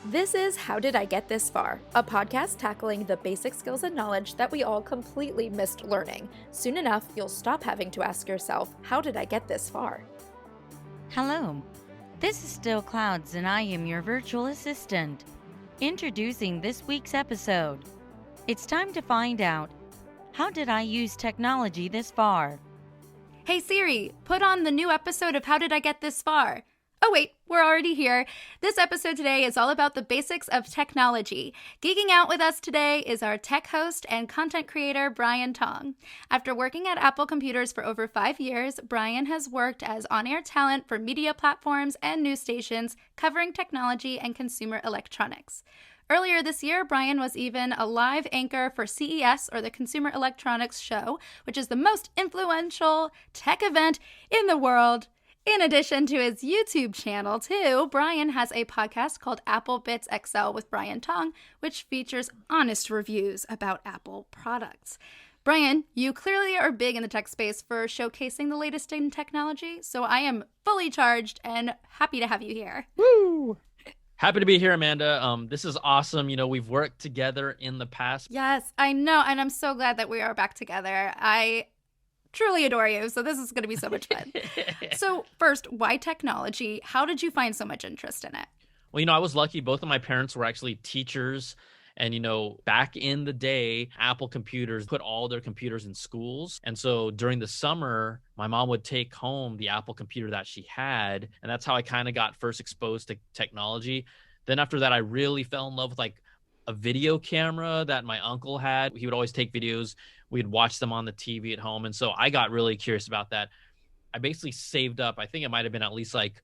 This is How Did I Get This Far, a podcast tackling the basic skills and knowledge that we all completely missed learning. Soon enough, you'll stop having to ask yourself, how did I get this far? Hello, this is Still Clouds and I am your virtual assistant. Introducing this week's episode. It's time to find out, how did I use technology this far? Hey Siri, put on the new episode of How Did I Get This Far? Oh wait, we're already here. This episode today is all about the basics of technology. Geeking out with us today is our tech host and content creator, Brian Tong. After working at Apple Computers for over 5 years, Brian has worked as on-air talent for media platforms and news stations covering technology and consumer electronics. Earlier this year, Brian was even a live anchor for CES, or the Consumer Electronics Show, which is the most influential tech event in the world. In addition to his YouTube channel, too, Brian has a podcast called Apple Bits XL with Brian Tong, which features honest reviews about Apple products. Brian, you clearly are big in the tech space for showcasing the latest in technology, so I am fully charged and happy to have you here. Woo! Happy to be here, Amanda. This is awesome. You know, we've worked together in the past. Yes, I know, and I'm so glad that we are back together. I truly adore you, so this is going to be so much fun. So first, why technology? How did you find so much interest in it? Well, you know, I was lucky. Both of my parents were actually teachers. And, you know, back in the day, Apple computers put all their computers in schools. And so during the summer, my mom would take home the Apple computer that she had. And that's how I kind of got first exposed to technology. Then after that, I really fell in love with like a video camera that my uncle had. He would always take videos. We'd watch them on the TV at home. And so I got really curious about that. I basically saved up, I think it might have been at least like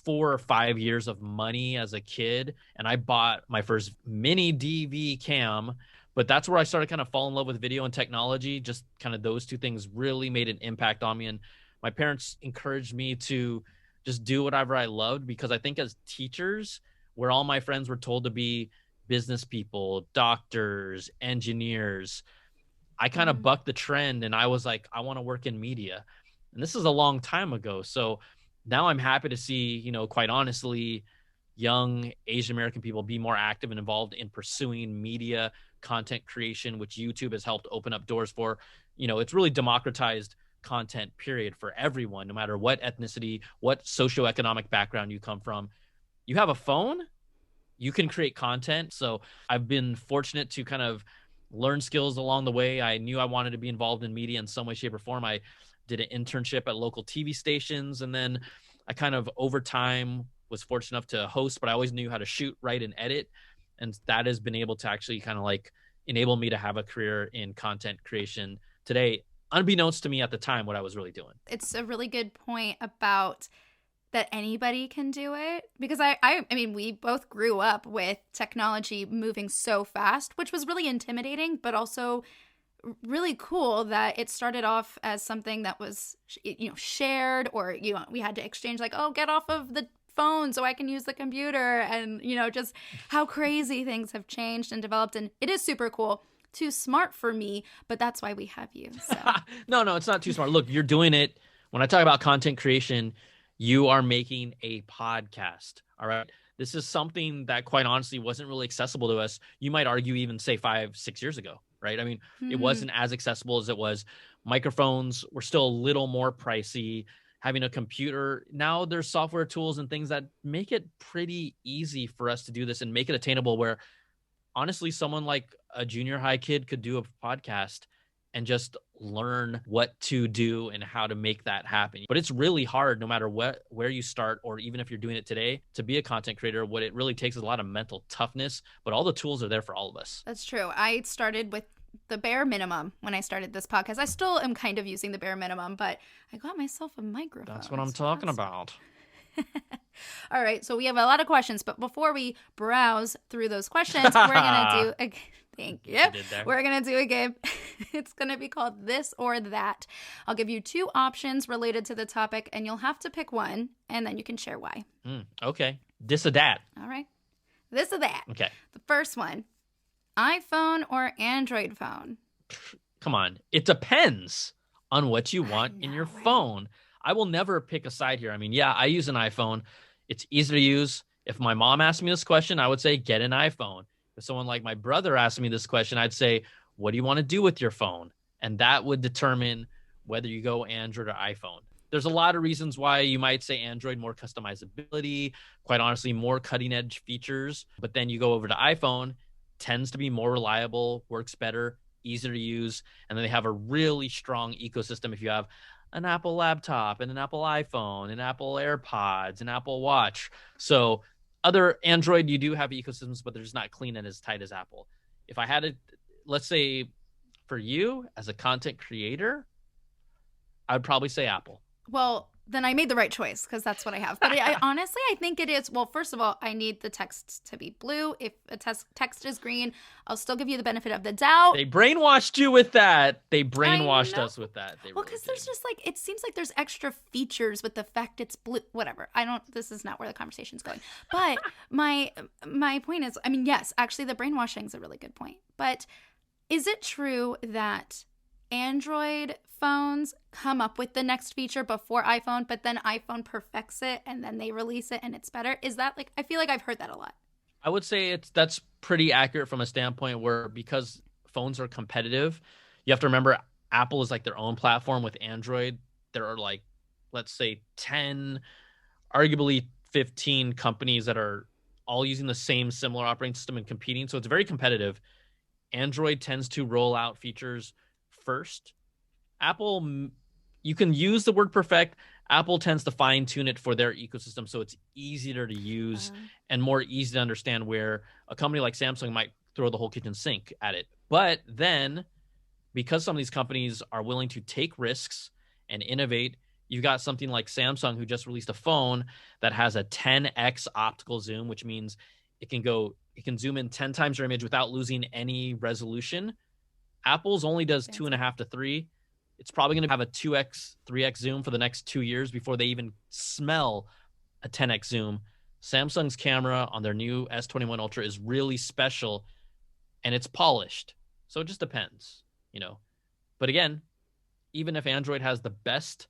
4 or 5 years of money as a kid. And I bought my first mini DV cam, but that's where I started kind of falling in love with video and technology. Just kind of those two things really made an impact on me. And my parents encouraged me to just do whatever I loved, because I think as teachers, where all my friends were told to be business people, doctors, engineers, I kind of bucked the trend and I was like, I want to work in media. And this is a long time ago. So now I'm happy to see, you know, quite honestly, young Asian American people be more active and involved in pursuing media content creation, which YouTube has helped open up doors for. You know, it's really democratized content, period, for everyone, no matter what ethnicity, what socioeconomic background you come from. You have a phone, you can create content. So I've been fortunate to kind of learn skills along the way. I knew I wanted to be involved in media in some way, shape, or form. I did an internship at local TV stations, and then I kind of over time was fortunate enough to host, but I always knew how to shoot, write, and edit. And that has been able to actually kind of like enable me to have a career in content creation today, unbeknownst to me at the time what I was really doing. It's a really good point about that anybody can do it, because I mean, we both grew up with technology moving so fast, which was really intimidating, but also really cool that it started off as something that was, you know, shared, or, you know, we had to exchange like, oh, get off of the phone so I can use the computer, and, you know, just how crazy things have changed and developed. And it is super cool. Too smart for me, but that's why we have you. So. No, it's not too smart. Look, you're doing it. When I talk about content creation, you are making a podcast. All right. This is something that quite honestly wasn't really accessible to us. You might argue even say 5-6 years ago, right? I mean, It wasn't as accessible as it was. Microphones were still a little more pricey. Having a computer, now there's software tools and things that make it pretty easy for us to do this and make it attainable, where honestly, someone like a junior high kid could do a podcast and just learn what to do and how to make that happen. But it's really hard, no matter where you start, or even if you're doing it today, to be a content creator. What it really takes is a lot of mental toughness, but all the tools are there for all of us. That's true. I started with the bare minimum when I started this podcast. I still am kind of using the bare minimum, but I got myself a microphone. That's what I'm talking about. All right, so we have a lot of questions, but before we browse through those questions, we're going to do a thank you. We're going to do a game. It's going to be called This or That. I'll give you 2 options related to the topic, and you'll have to pick one, and then you can share why. Okay. This or that. All right. This or that. Okay. The first one, iPhone or Android phone? Come on. It depends on what you want in your phone. I will never pick a side here. I mean, yeah, I use an iPhone. It's easy to use. If my mom asked me this question, I would say, get an iPhone. If someone like my brother asked me this question, I'd say, what do you want to do with your phone? And that would determine whether you go Android or iPhone. There's a lot of reasons why you might say Android, more customizability, quite honestly, more cutting edge features. But then you go over to iPhone, tends to be more reliable, works better, easier to use. And then they have a really strong ecosystem. If you have an Apple laptop and an Apple iPhone and Apple AirPods and Apple Watch. So other Android, you do have ecosystems, but they're just not clean and as tight as Apple. If I had it, let's say for you as a content creator, I would probably say Apple. Well, then I made the right choice because that's what I have. But honestly, I think it is. Well, first of all, I need the text to be blue. If a text is green, I'll still give you the benefit of the doubt. They brainwashed you with that. They brainwashed us with that. Well, because there's just like, it seems like there's extra features with the fact it's blue. Whatever. This is not where the conversation's going. But my point is, I mean, yes, actually the brainwashing is a really good point. But is it true that Android phones come up with the next feature before iPhone, but then iPhone perfects it and then they release it and it's better? Is that like, I feel like I've heard that a lot. I would say that's pretty accurate from a standpoint where, because phones are competitive, you have to remember Apple is like their own platform. With Android, there are like, let's say 10, arguably 15 companies that are all using the same similar operating system and competing. So it's very competitive. Android tends to roll out features first. Apple, you can use the word perfect. Apple tends to fine tune it for their ecosystem, so it's easier to use and more easy to understand, where a company like Samsung might throw the whole kitchen sink at it. But then, because some of these companies are willing to take risks and innovate, you've got something like Samsung, who just released a phone that has a 10x optical zoom, which means it can zoom in 10 times your image without losing any resolution. Apple's only does 2.5 to 3. It's probably going to have a 2x, 3x zoom for the next 2 years before they even smell a 10x zoom. Samsung's camera on their new S21 Ultra is really special, and it's polished. So it just depends, But again, even if Android has the best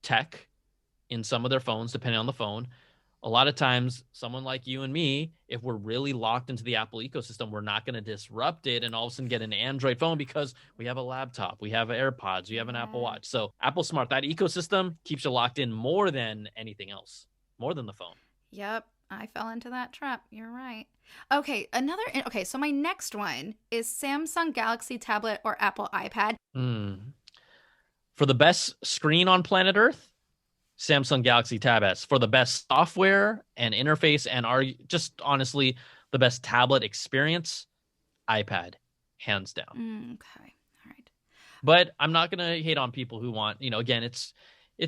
tech in some of their phones, depending on the phone, a lot of times someone like you and me, if we're really locked into the Apple ecosystem, we're not going to disrupt it and all of a sudden get an Android phone because we have a laptop, we have AirPods, we have an Apple Watch. So Apple's smart. That ecosystem keeps you locked in more than anything else, more than the phone. Yep. I fell into that trap. You're right. Okay. So my next one is Samsung Galaxy tablet or Apple iPad. For the best screen on planet Earth, Samsung Galaxy Tab S. For the best software and interface and just honestly the best tablet experience, iPad, hands down. Okay. All right. But I'm not going to hate on people who want, again, it's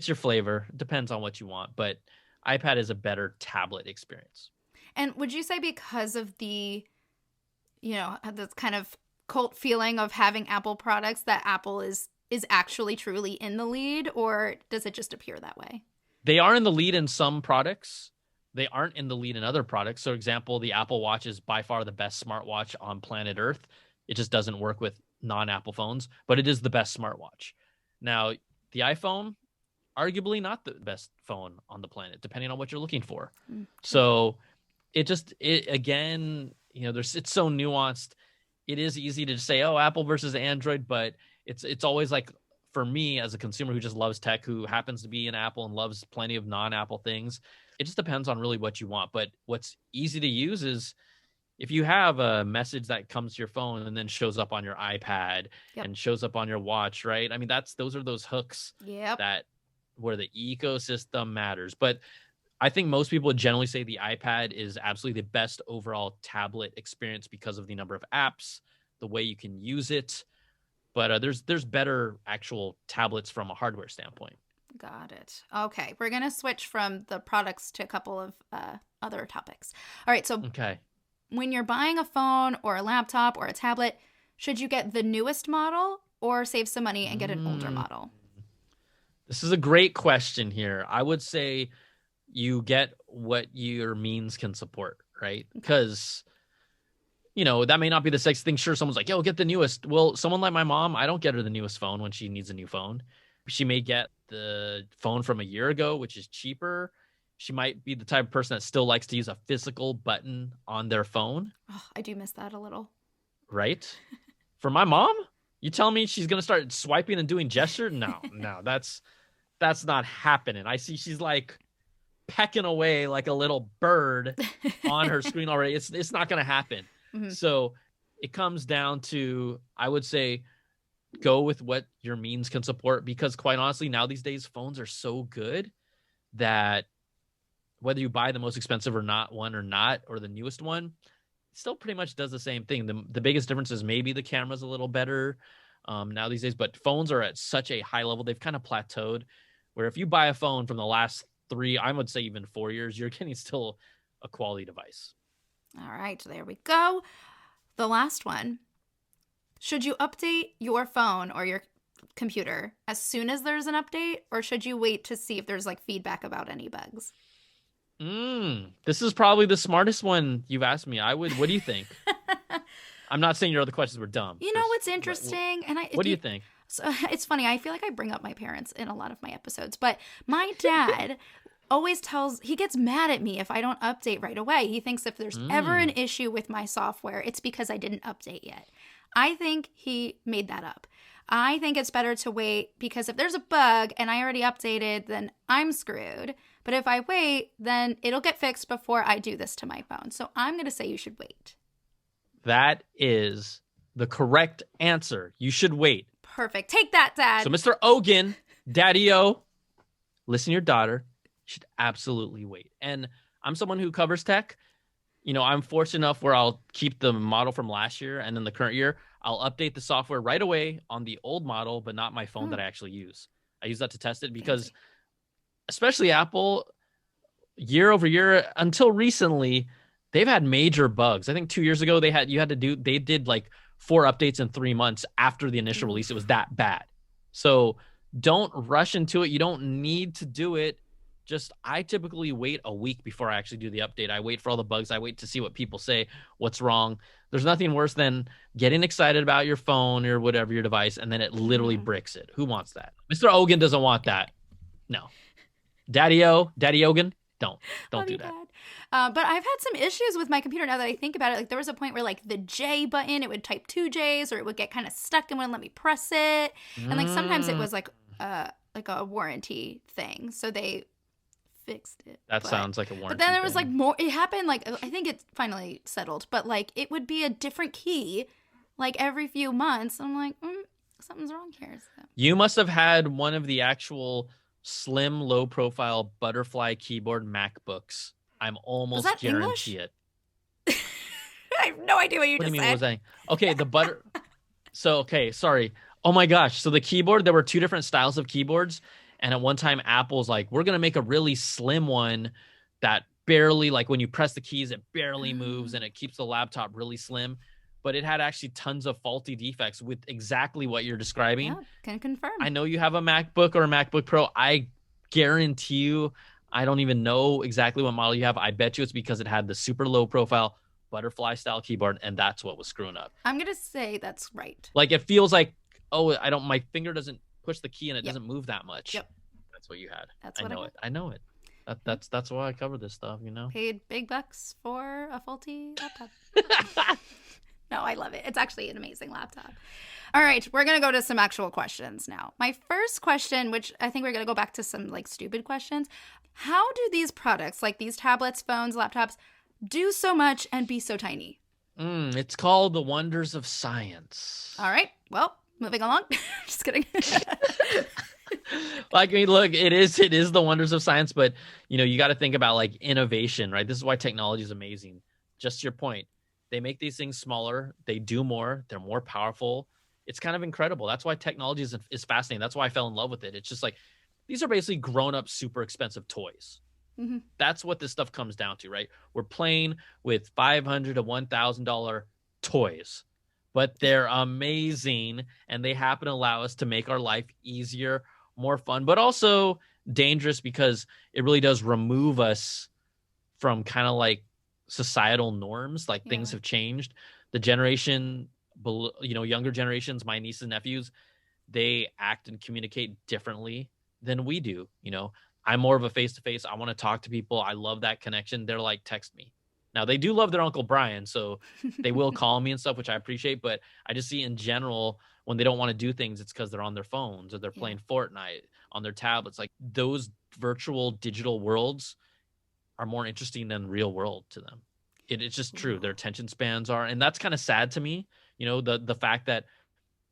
your flavor. It depends on what you want, but iPad is a better tablet experience. And would you say because of the, this kind of cult feeling of having Apple products, that Apple is actually truly in the lead, or does it just appear that way? They are in the lead in some products. They aren't in the lead in other products. So, example, the Apple Watch is by far the best smartwatch on planet Earth. It just doesn't work with non-Apple phones, but it is the best smartwatch. Now, the iPhone, arguably not the best phone on the planet, depending on what you're looking for. So it's so nuanced. It is easy to say, Apple versus Android, but it's always like, for me as a consumer who just loves tech, who happens to be an Apple and loves plenty of non-Apple things, it just depends on really what you want. But what's easy to use is if you have a message that comes to your phone and then shows up on your iPad and shows up on your watch, right? I mean, those are those hooks that where the ecosystem matters. But I think most people would generally say the iPad is absolutely the best overall tablet experience because of the number of apps, the way you can use it. But there's better actual tablets from a hardware standpoint. Got it. Okay. We're going to switch from the products to a couple of other topics. All right. So when you're buying a phone or a laptop or a tablet, should you get the newest model or save some money and get an older model? This is a great question here. I would say you get what your means can support, right? Because that may not be the sexy thing. Sure, someone's like, get the newest. Well, someone like my mom, I don't get her the newest phone when she needs a new phone. She may get the phone from a year ago, which is cheaper. She might be the type of person that still likes to use a physical button on their phone. Oh, I do miss that a little. Right? For my mom, you tell me she's going to start swiping and doing gesture? No, that's not happening. I see she's like pecking away like a little bird on her screen already. It's not going to happen. Mm-hmm. So it comes down to, I would say, go with what your means can support, because quite honestly, now these days, phones are so good that whether you buy the most expensive or not, or the newest one, it still pretty much does the same thing. The biggest difference is maybe the camera's a little better now these days, but phones are at such a high level. They've kind of plateaued, where if you buy a phone from the last 3, I would say even 4 years, you're getting still a quality device. All right, there we go. The last one. Should you update your phone or your computer as soon as there's an update, or should you wait to see if there's like feedback about any bugs? This is probably the smartest one you've asked me. What do you think? I'm not saying your other questions were dumb. You know what's interesting? What do you think? So, it's funny. I feel like I bring up my parents in a lot of my episodes, but my dad always he gets mad at me if I don't update right away. He thinks if there's ever an issue with my software, it's because I didn't update yet. I think he made that up. I think it's better to wait, because if there's a bug and I already updated, then I'm screwed. But if I wait, then it'll get fixed before I do this to my phone. So I'm going to say you should wait. That is the correct answer. You should wait. Perfect. Take that, Dad. So Mr. Ogan, Daddy-O, listen to your daughter. You should absolutely wait. And I'm someone who covers tech. You know, I'm fortunate enough where I'll keep the model from last year, and then the current year, I'll update the software right away on the old model, but not my phone that I actually use. I use that to test it because especially Apple, year over year, until recently, they've had major bugs. I think 2 years ago, they did like 4 updates in 3 months after the initial release. It was that bad. So don't rush into it. You don't need to do it. I typically wait a week before I actually do the update. I wait for all the bugs. I wait to see what people say, what's wrong. There's nothing worse than getting excited about your phone or whatever your device, and then it literally bricks it. Who wants that? Mr. Ogan doesn't want that. No. Daddy Ogan, don't do that. But I've had some issues with my computer now that I think about it. Like there was a point where like the J button, it would type 2 J's, or it would get kind of stuck and wouldn't let me press it. And like sometimes it was like a warranty thing. So they fixed it. Sounds like a warranty. But then there was like more. It happened like I think it finally settled. But like it would be a different key, like every few months. I'm like, something's wrong here. So. You must have had one of the actual slim, low-profile butterfly keyboard MacBooks. I'm almost guarantee it. I have no idea what you just said. Was that? Okay, the butter. So okay, sorry. Oh my gosh. So the keyboard, there were 2 different styles of keyboards. And at one time, Apple's like, we're going to make a really slim one that barely, like when you press the keys, it barely moves and it keeps the laptop really slim. But it had actually tons of faulty defects with exactly what you're describing. Yeah, can confirm. I know you have a MacBook or a MacBook Pro. I guarantee you, I don't even know exactly what model you have. I bet you it's because it had the super low profile butterfly style keyboard, and that's what was screwing up. I'm going to say that's right. Like it feels like, my finger doesn't push the key and it doesn't move that much. Yep. That's what you had. That's what I know it. That's why I cover this stuff, you know. Paid big bucks for a faulty laptop. No, I love it. It's actually an amazing laptop. All right, we're going to go to some actual questions now. My first question, which I think we're going to go back to some like stupid questions. How do these products, like these tablets, phones, laptops, do so much and be so tiny? It's called the wonders of science. All right, well, moving along. Just kidding. Like, I mean, look, it is the wonders of science, but you know, you got to think about like innovation, right? This is why technology is amazing. Just your point. They make these things smaller. They do more. They're more powerful. It's kind of incredible. That's why technology is fascinating. That's why I fell in love with it. It's just like, these are basically grown-up, super expensive toys. Mm-hmm. That's what this stuff comes down to, right? We're playing with $500 to $1,000 toys, but they're amazing, and they happen to allow us to make our life easier, more fun, but also dangerous because it really does remove us from kind of like societal norms. Like things have changed. The generation, younger generations, my nieces and nephews, they act and communicate differently than we do. You know, I'm more of a face-to-face. I want to talk to people. I love that connection. They're like, text me. Now, they do love their Uncle Brian, so they will call me and stuff, which I appreciate. But I just see in general, when they don't want to do things, it's because they're on their phones or they're playing Fortnite on their tablets. Like those virtual digital worlds are more interesting than real world to them. It's just true. Their attention spans are. And that's kind of sad to me, the fact that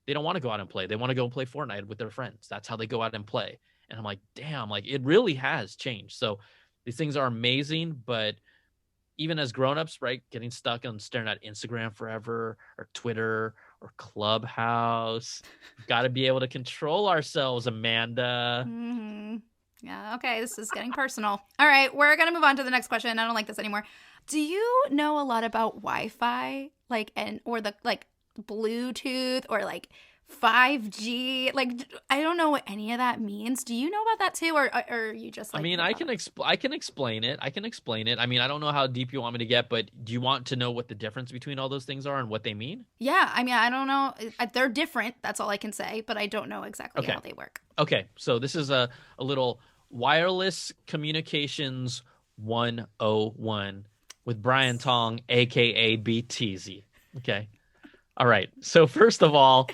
they don't want to go out and play. They want to go and play Fortnite with their friends. That's how they go out and play. And I'm like, damn, like it really has changed. So these things are amazing, but even as grown-ups, right, getting stuck on staring at Instagram forever or Twitter or Clubhouse, we've got to be able to control ourselves, Amanda. Mm-hmm. Yeah, okay, this is getting personal. All right, we're going to move on to the next question. I don't like this anymore. Do you know a lot about Wi-Fi, or the Bluetooth or 5G? I don't know what any of that means. Do you know about that too, or are you just I can explain it. I mean, I don't know how deep you want me to get, but do you want to know what the difference between all those things are and what they mean? Yeah, I mean, I don't know. They're different. That's all I can say, but I don't know exactly how they work. Okay, so this is a little wireless communications 101 with Brian Tong, aka BTZ. Okay. All right. So first of all,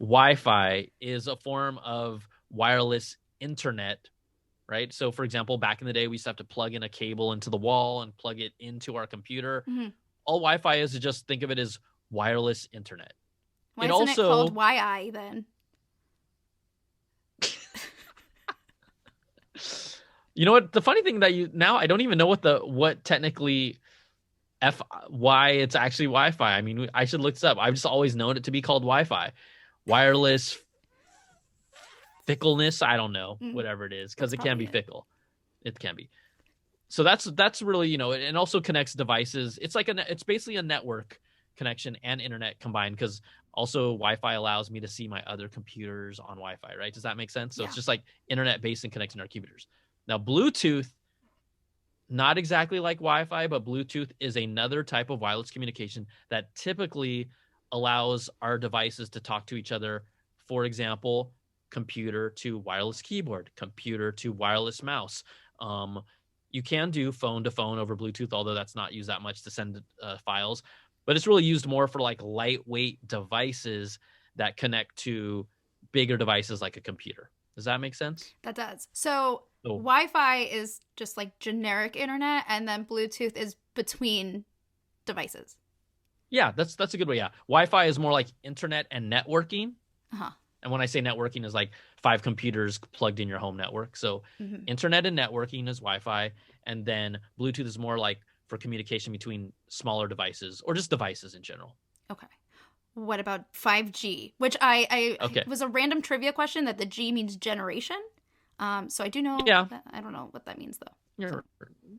Wi-Fi is a form of wireless internet, right? So for example, back in the day, we used to have to plug in a cable into the wall and plug it into our computer. Mm-hmm. All Wi-Fi is to just think of it as wireless internet. Why isn't it called Wi-I then? You know what? The funny thing now I don't even know what technically why it's actually Wi-Fi. I mean, I should look this up. I've just always known it to be called Wi-Fi. Wireless fickleness, I don't know, whatever it is, because it can be fickle. It can be. So that's really, it also connects devices. It's basically a network connection and internet combined, because also Wi-Fi allows me to see my other computers on Wi-Fi, right? Does that make sense? So It's just like internet based and connecting our computers. Now, Bluetooth, not exactly like Wi-Fi, but Bluetooth is another type of wireless communication that typically allows our devices to talk to each other. For example, computer to wireless keyboard, computer to wireless mouse. You can do phone to phone over Bluetooth, although that's not used that much to send files. But it's really used more for lightweight devices that connect to bigger devices like a computer. Does that make sense? That does. So Wi-Fi is just generic internet, and then Bluetooth is between devices. Yeah, that's a good way. Yeah, Wi-Fi is more like internet and networking. Uh-huh. And when I say networking, is 5 computers plugged in your home network. So internet and networking is Wi-Fi, and then Bluetooth is more for communication between smaller devices or just devices in general. Okay. What about 5G? Which it was a random trivia question that the G means generation. So I do know. Yeah. I don't know what that means though.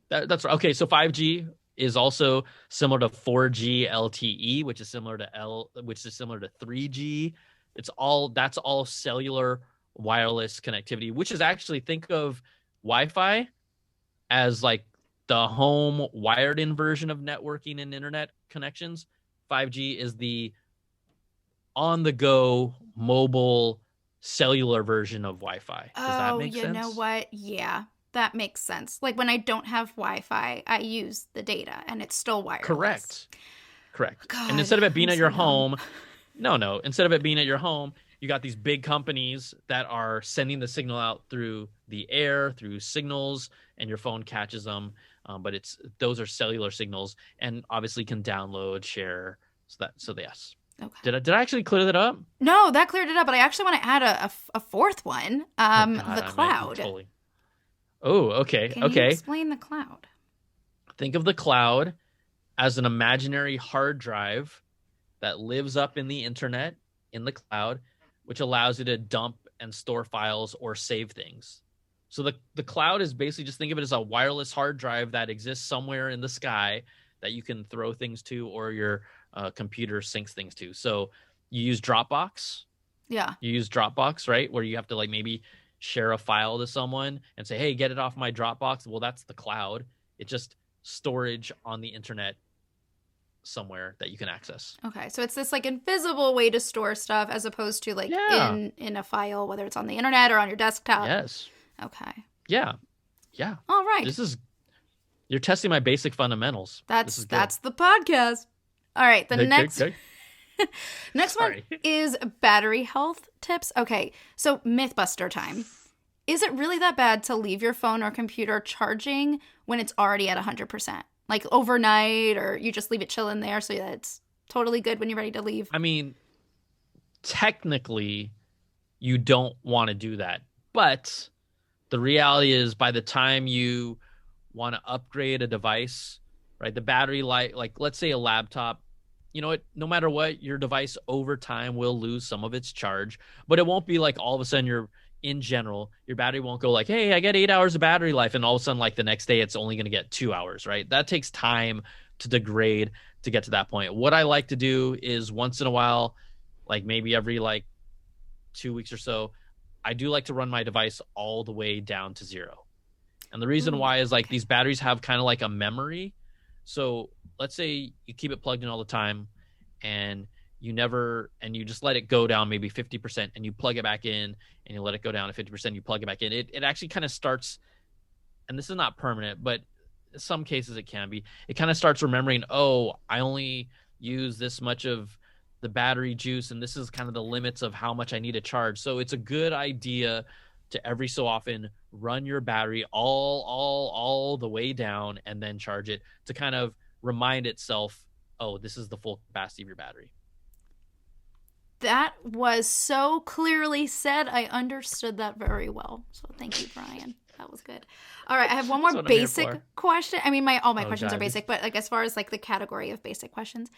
That's right. Okay, so 5G is also similar to 4G LTE, which is similar to 3G. That's all cellular wireless connectivity, which is actually, think of Wi-Fi as the home wired in version of networking and internet connections. 5G is the on the go mobile cellular version of Wi-Fi. Does that make sense? You know what? Yeah, that makes sense. When I don't have Wi-Fi, I use the data and it's still wireless. Correct. God, and instead of it being at your home, dumb. Instead of it being at your home, you got these big companies that are sending the signal out through the air, through signals, and your phone catches them. But those are cellular signals, and obviously can download, share. So yes. Okay. Did I actually clear that up? No, that cleared it up. But I actually want to add a fourth one. The cloud. Totally. Oh, okay. Can you explain the cloud? Think of the cloud as an imaginary hard drive that lives up in the internet, in the cloud, which allows you to dump and store files or save things. So the cloud is basically, just think of it as a wireless hard drive that exists somewhere in the sky that you can throw things to, or your computer syncs things to. So you use Dropbox. Yeah. You use Dropbox, right? Where you have to maybe share a file to someone and say, hey, get it off my Dropbox. Well, that's the cloud. It's just storage on the internet somewhere that you can access. Okay, so it's this invisible way to store stuff as opposed to in a file, whether it's on the internet or on your desktop. Yes. Okay. Yeah. Yeah. All right. You're testing my basic fundamentals. That's the podcast. All right. The next next one is battery health tips. Okay. So Mythbuster time. Is it really that bad to leave your phone or computer charging when it's already at 100%? Like overnight, or you just leave it chilling there so that it's totally good when you're ready to leave? I mean, technically, you don't want to do that. But the reality is by the time you want to upgrade a device, right, the battery life, like let's say a laptop, you know what, no matter what, your device over time will lose some of its charge, but it won't be like all of a sudden in general, your battery won't go like, hey, I get 8 hours of battery life. And all of a sudden, like the next day, it's only going to get 2 hours, right? That takes time to degrade to get to that point. What I like to do is once in a while, like maybe every like 2 weeks or so, I do like to run my device all the way down to 0. And the reason why is like these batteries have kind of like a memory. So let's say you keep it plugged in all the time and you just let it go down maybe 50% and you plug it back in and you let it go down to 50%, you plug it back in. It actually kind of starts, and this is not permanent, but in some cases it can be. It kind of starts remembering, oh, I only use this much of the battery juice and this is kind of the limits of how much I need to charge. So it's a good idea to every so often run your battery all the way down and then charge it to kind of remind itself, oh, this is the full capacity of your battery. That was so clearly said. I understood that very well. So thank you, Brian. That was good. All right, I have one more basic question. I mean, all my questions are basic, but like as far as like the category of basic questions,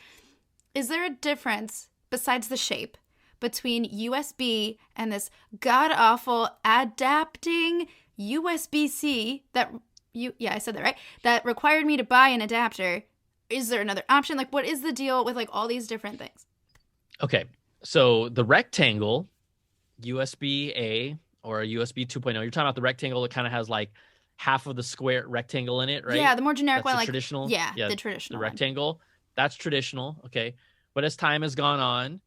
is there a difference besides the shape between USB and this god-awful adapting USB-C I said that right, that required me to buy an adapter? Is there another option? Like, what is the deal with like all these different things? Okay, so the rectangle USB-A or a USB 2.0, you're talking about the rectangle that kind of has like half of the square rectangle in it, right? Yeah, the more generic That's one, like traditional. Yeah, the traditional. The rectangle, that's traditional. Okay, but as time has gone on,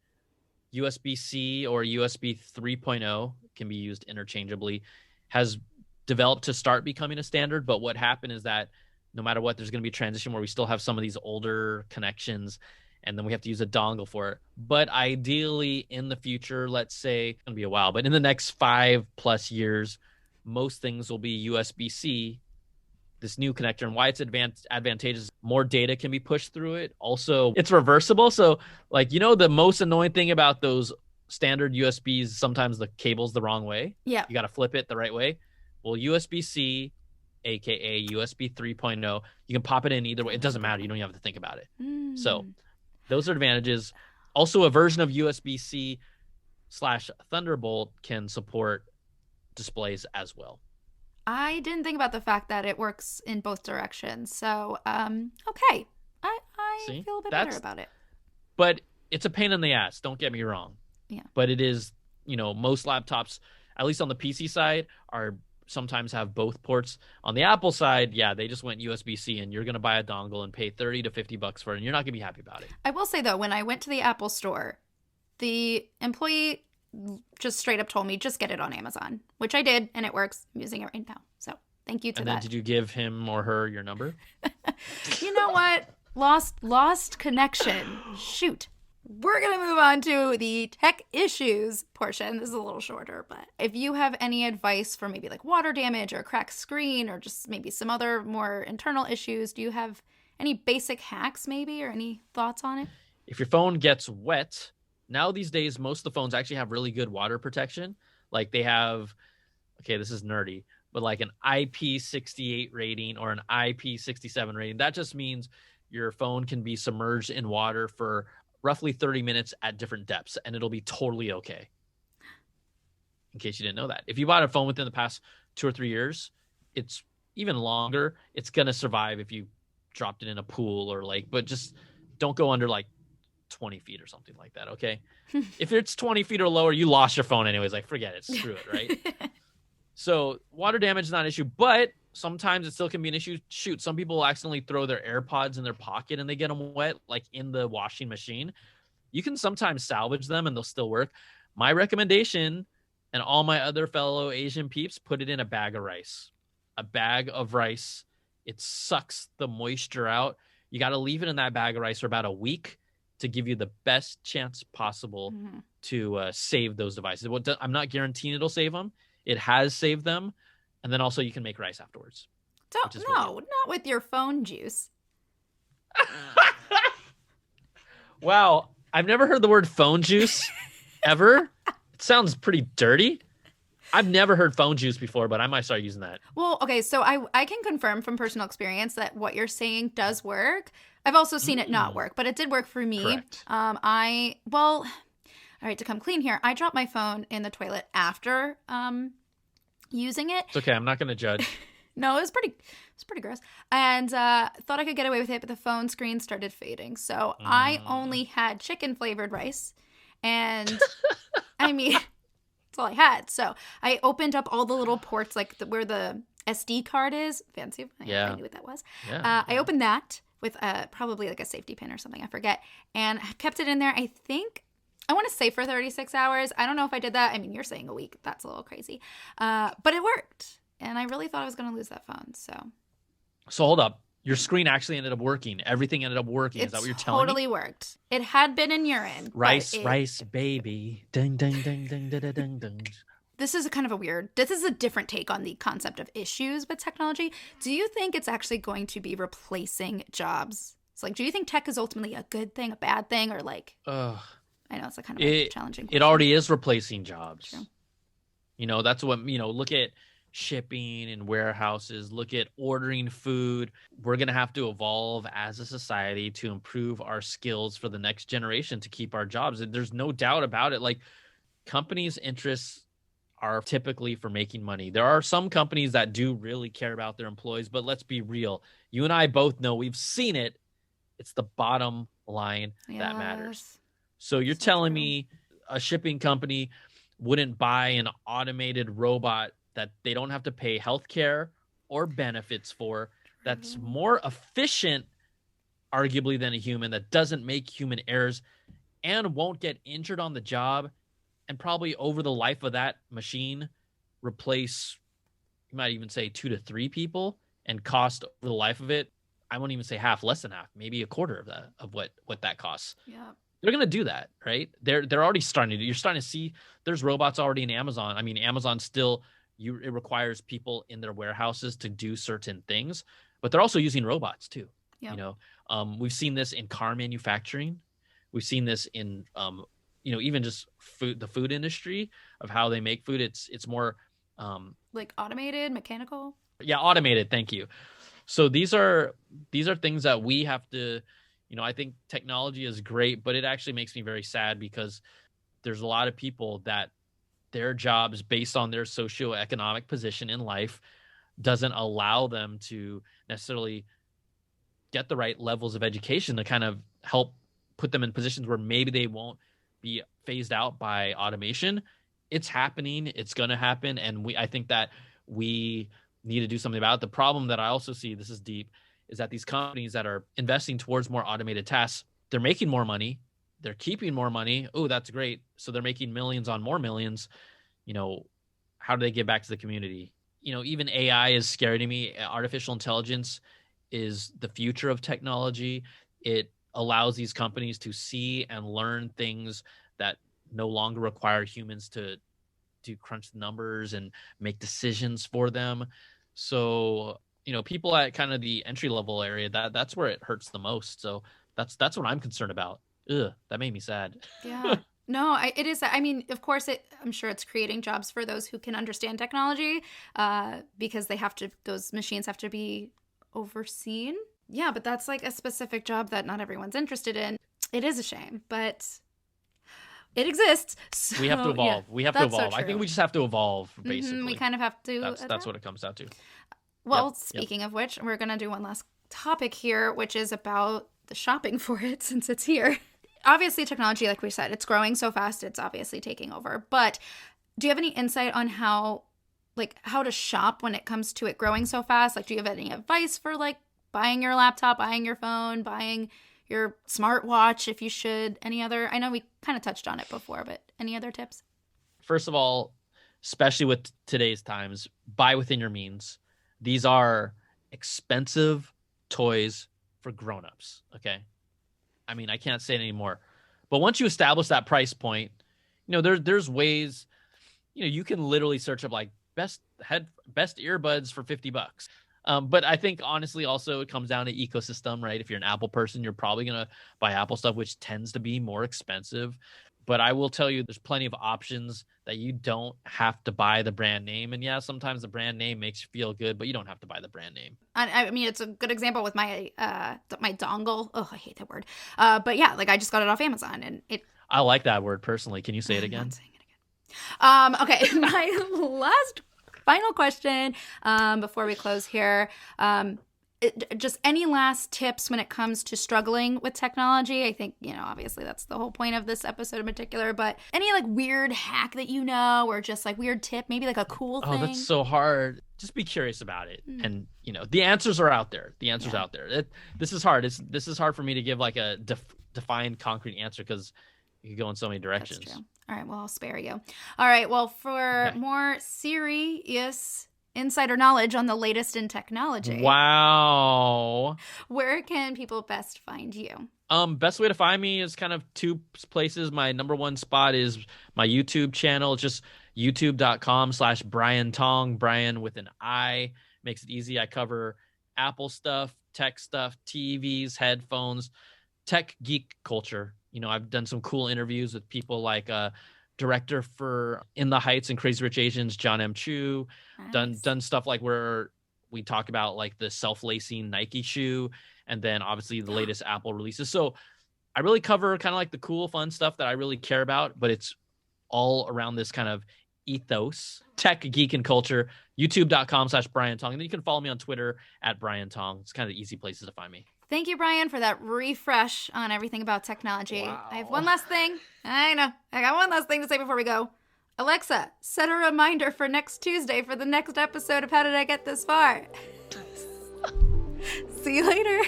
USB-C or USB 3.0 can be used interchangeably, has developed to start becoming a standard. But what happened is that no matter what, there's going to be a transition where we still have some of these older connections and then we have to use a dongle for it. But ideally in the future, let's say it's going to be a while, but in the next 5+ years, most things will be USB-C, this new connector. And why it's advantageous, more data can be pushed through it. Also, it's reversible. So like, the most annoying thing about those standard USBs, sometimes the cable's the wrong way. Yeah. You got to flip it the right way. Well, USB-C, aka USB 3.0, you can pop it in either way. It doesn't matter. You don't even have to think about it. So those are advantages. Also, a version of USB-C / Thunderbolt can support displays as well. I didn't think about the fact that it works in both directions. So, okay. I feel a bit better about it. But it's a pain in the ass. Don't get me wrong. Yeah. But it is, most laptops, at least on the PC side, sometimes have both ports. On the Apple side, yeah, they just went USB-C, and you're going to buy a dongle and pay $30 to $50 for it, and you're not going to be happy about it. I will say, though, when I went to the Apple store, the employee just straight up told me, just get it on Amazon, which I did, and it works. I'm using it right now. So thank you to that. And then did you give him or her your number? You know what? Lost connection. Shoot. We're going to move on to the tech issues portion. This is a little shorter, but if you have any advice for maybe like water damage or cracked screen or just maybe some other more internal issues, do you have any basic hacks maybe or any thoughts on it? If your phone gets wet, now these days, most of the phones actually have really good water protection. Like they have, okay, this is nerdy, but like an IP68 rating or an IP67 rating. That just means your phone can be submerged in water for roughly 30 minutes at different depths, and it'll be totally okay. In case you didn't know that. If you bought a phone within the past 2 or 3 years, it's even longer. It's going to survive if you dropped it in a pool or lake, but just don't go under like 20 feet or something like that, okay? If it's 20 feet or lower, you lost your phone anyways. Like, forget it. Screw it, right? So water damage is not an issue, but sometimes it still can be an issue. Shoot, some people will accidentally throw their AirPods in their pocket and they get them wet, like in the washing machine. You can sometimes salvage them and they'll still work. My recommendation, and all my other fellow Asian peeps, put it in a bag of rice. a bag of rice. It sucks the moisture out. You got to leave it in that bag of rice for about a week to give you the best chance possible to save those devices. I'm not guaranteeing it'll save them. It has saved them. And then also you can make rice afterwards. Not with your phone juice. Wow. I've never heard the word phone juice ever. It sounds pretty dirty. I've never heard phone juice before, but I might start using that. Well, okay, so I can confirm from personal experience that what you're saying does work. I've also seen it not work, but it did work for me. Correct. All right, to come clean here, I dropped my phone in the toilet after using it. It's okay. I'm not going to judge. No, it was pretty gross. And thought I could get away with it, but the phone screen started fading. So I only had chicken flavored rice. And I mean, that's all I had. So I opened up all the little ports, like where the SD card is. Fancy. I knew what that was. Yeah. I opened that with probably like a safety pin or something. I forget. And I kept it in there, I think. I want to say for 36 hours. I don't know if I did that. I mean, you're saying a week. That's a little crazy. But it worked. And I really thought I was going to lose that phone. So hold up. Your screen actually ended up working. Everything ended up working. Is that what you're telling me? It totally worked. It had been in urine. Rice, baby. Ding, ding, ding, ding, ding, ding, ding. This is this is a different take on the concept of issues with technology. Do you think it's actually going to be replacing jobs? It's like, do you think tech is ultimately a good thing, a bad thing, or like, I know it's a kind of a challenging question. It already is replacing jobs. True. That's what, look at shipping and warehouses, look at ordering food. We're going to have to evolve as a society to improve our skills for the next generation to keep our jobs. There's no doubt about it. Like, companies' interests are typically for making money. There are some companies that do really care about their employees, but let's be real. You and I both know, we've seen it. It's the bottom line that matters. So you're telling me a shipping company wouldn't buy an automated robot that they don't have to pay healthcare or benefits for, that's more efficient, arguably, than a human, that doesn't make human errors and won't get injured on the job, and probably over the life of that machine replace, you might even say 2 to 3 people, and cost over the life of it, I won't even say half, less than half, maybe a quarter of that, of what that costs. Yeah. They're going to do that, right? They're already starting to. You're starting to see there's robots already in Amazon. I mean, Amazon still, it requires people in their warehouses to do certain things, but they're also using robots too. Yeah. We've seen this in car manufacturing. We've seen this in, even just the food industry, of how they make food. It's more like automated, mechanical. Yeah, automated. Thank you. So these are things that we have to. I think technology is great, but it actually makes me very sad, because there's a lot of people that their jobs, based on their socioeconomic position in life, doesn't allow them to necessarily get the right levels of education to kind of help put them in positions where maybe they won't be phased out by automation. It's happening. It's going to happen. And I think that we need to do something about it. The problem that I also see, this is deep, is that these companies that are investing towards more automated tasks, they're making more money. They're keeping more money. Oh, that's great. So they're making millions on more millions. How do they give back to the community? Even AI is scary to me. Artificial intelligence is the future of technology. It allows these companies to see and learn things that no longer require humans to crunch the numbers and make decisions for them. So, people at kind of the entry level area, that's where it hurts the most. So that's what I'm concerned about. Ugh, that made me sad. Yeah. No, it is. I mean, of course, I'm sure it's creating jobs for those who can understand technology, because those machines have to be overseen. Yeah, but that's like a specific job that not everyone's interested in. It is a shame, but it exists. So, we have to evolve. Yeah, we have to evolve. I think we just have to evolve, basically. We kind of have to. That's what it comes down to. Well, speaking of which, we're going to do one last topic here, which is about the shopping for it, since it's here. Obviously, technology, like we said, it's growing so fast, it's obviously taking over. But do you have any insight on how to shop when it comes to it growing so fast? Like, do you have any advice for buying your laptop, buying your phone, buying your smartwatch, if you should? Any other? I know we kind of touched on it before, but any other tips? First of all, especially with today's times, buy within your means. these are expensive toys for grown-ups, okay? I mean, I can't say it anymore. But once you establish that price point, there's ways, you can literally search up like best earbuds for $50. But I think honestly, also it comes down to ecosystem, right? If you're an Apple person, you're probably going to buy Apple stuff, which tends to be more expensive. But I will tell you, there's plenty of options that you don't have to buy the brand name. And yeah, sometimes the brand name makes you feel good, but you don't have to buy the brand name. I mean, it's a good example with my my dongle. Oh, I hate that word. But yeah, like I just got it off Amazon, and I like that word personally. Can you say it again? I'm not saying it again. Okay, my last final question before we close here. Just any last tips when it comes to struggling with technology? I think, obviously that's the whole point of this episode in particular, but any like weird hack that or just like weird tip, maybe like a cool thing? Oh, that's so hard. Just be curious about it. And, the answers are out there. The answer's out there. This is hard. This is hard for me to give like a defined concrete answer because you could go in so many directions. That's true. All right, well, I'll spare you. All right, well, for more serious insider knowledge on the latest in technology. Wow. Where can people best find you? Best way to find me is kind of two places. My number one spot is my YouTube channel. It's just youtube.com/Brian Tong, Brian with an I. Makes it easy. I cover Apple stuff, tech stuff, TVs, headphones, tech geek culture. I've done some cool interviews with people like director for In the Heights and Crazy Rich Asians, John M. Chu. Nice. Done stuff like where we talk about like the self-lacing Nike shoe, and then obviously the latest Apple releases. So I really cover kind of like the cool, fun stuff that I really care about, but it's all around this kind of ethos, tech, geek, and culture. YouTube.com/Brian Tong. And then you can follow me on Twitter @Brian Tong. It's kind of the easy places to find me. Thank you, Brian, for that refresh on everything about technology. Wow. I have one last thing. I know. I got one last thing to say before we go. Alexa, set a reminder for next Tuesday for the next episode of How Did I Get This Far? See you later.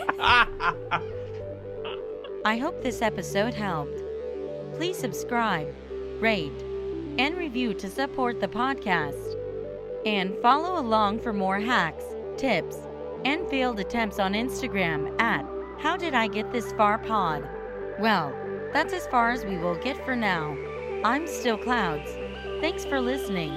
I hope this episode helped. Please subscribe, rate, and review to support the podcast. And follow along for more hacks, tips, and failed attempts on Instagram @HowDidIGetThisFarPod. Well, that's as far as we will get for now. I'm Still Clouds. Thanks for listening.